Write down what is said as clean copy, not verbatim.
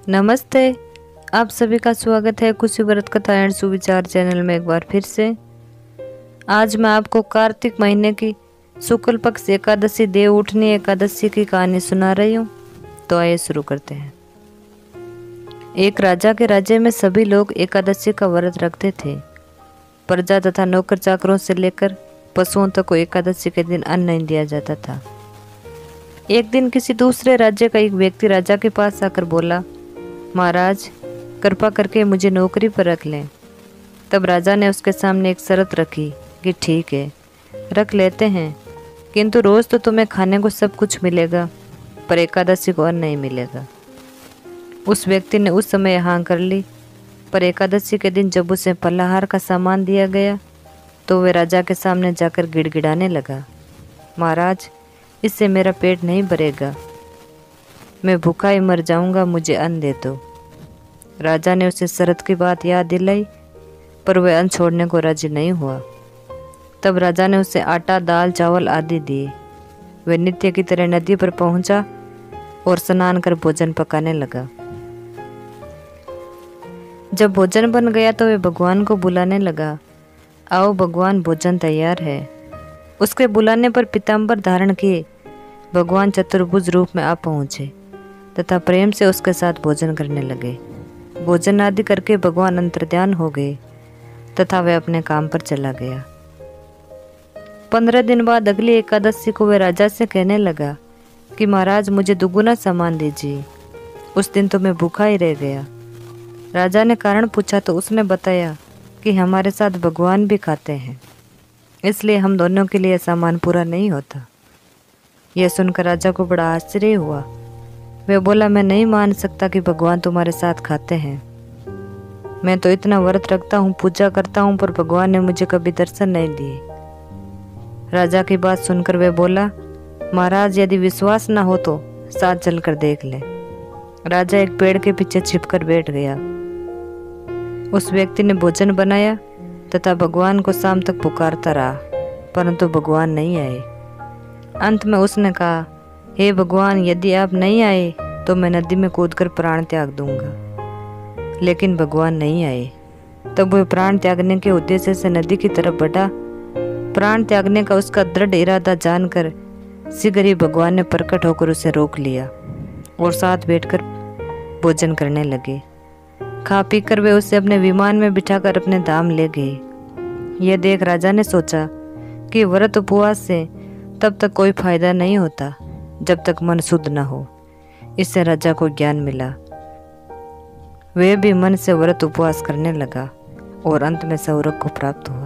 नमस्ते। आप सभी का स्वागत है खुशी व्रत कथा एंड सुविचार चैनल में एक बार फिर से। आज मैं आपको कार्तिक महीने की शुक्ल पक्ष एकादशी देव उठनी एकादशी की कहानी सुना रही हूँ। तो आइए शुरू करते हैं। एक राजा के राज्य में सभी लोग एकादशी का व्रत रखते थे। प्रजा तथा नौकर चाकरों से लेकर पशुओं तक को एकादशी के दिन अन्न नहीं दिया जाता था। एक दिन किसी दूसरे राज्य का एक व्यक्ति राजा के पास आकर बोला, महाराज कृपा करके मुझे नौकरी पर रख लें। तब राजा ने उसके सामने एक शर्त रखी कि ठीक है, रख लेते हैं, किंतु रोज़ तो तुम्हें खाने को सब कुछ मिलेगा, पर एकादशी को अन्न नहीं मिलेगा। उस व्यक्ति ने उस समय हाँ कर ली, पर एकादशी के दिन जब उसे फलाहार का सामान दिया गया तो वह राजा के सामने जाकर गिड़गिड़ाने लगा, महाराज इससे मेरा पेट नहीं भरेगा, मैं भूखा ही मर जाऊंगा, मुझे अन्न दे दो। राजा ने उसे शरत की बात याद दिलाई, पर वह अन्न छोड़ने को राजी नहीं हुआ। तब राजा ने उसे आटा, दाल, चावल आदि दिए। वह नित्य की तरह नदी पर पहुंचा और स्नान कर भोजन पकाने लगा। जब भोजन बन गया तो वह भगवान को बुलाने लगा, आओ भगवान, भोजन तैयार है। उसके बुलाने पर पीताम्बर धारण किए भगवान चतुर्भुज रूप में आ पहुँचे तथा प्रेम से उसके साथ भोजन करने लगे। भोजन आदि करके भगवान अंतर्ध्यान हो गए तथा वह अपने काम पर चला गया। 15 दिन बाद अगली एकादशी को वह राजा से कहने लगा कि महाराज मुझे दुगुना सामान दीजिए। उस दिन तो मैं भूखा ही रह गया। राजा ने कारण पूछा तो उसने बताया कि हमारे साथ भगवान भी खाते हैं, इसलिए हम दोनों के लिए सामान पूरा नहीं होता। यह सुनकर राजा को बड़ा आश्चर्य हुआ। वह बोला, मैं नहीं मान सकता कि भगवान तुम्हारे साथ खाते हैं। मैं तो इतना व्रत रखता हूँ, पूजा करता हूँ, पर भगवान ने मुझे कभी दर्शन नहीं दिए। राजा की बात सुनकर वह बोला, महाराज यदि विश्वास न हो तो साथ चलकर देख ले। राजा एक पेड़ के पीछे छिपकर बैठ गया। उस व्यक्ति ने भोजन बनाया तथा भगवान को शाम तक पुकारता रहा, परंतु भगवान नहीं आए। अंत में उसने कहा, हे भगवान, यदि आप नहीं आए तो मैं नदी में कूदकर प्राण त्याग दूंगा। लेकिन भगवान नहीं आए। तब वह प्राण त्यागने के उद्देश्य से नदी की तरफ बढ़ा। प्राण त्यागने का उसका दृढ़ इरादा जानकर शीघ्र ही भगवान ने प्रकट होकर उसे रोक लिया और साथ बैठकर भोजन करने लगे। खा पीकर वे उसे अपने विमान में बिठाकर अपने धाम ले गए। यह देख राजा ने सोचा कि व्रत उपवास से तब तक कोई फायदा नहीं होता जब तक मन शुद्ध न हो। इससे राजा को ज्ञान मिला। वह भी मन से व्रत उपवास करने लगा और अंत में स्वर्ग को प्राप्त हुआ।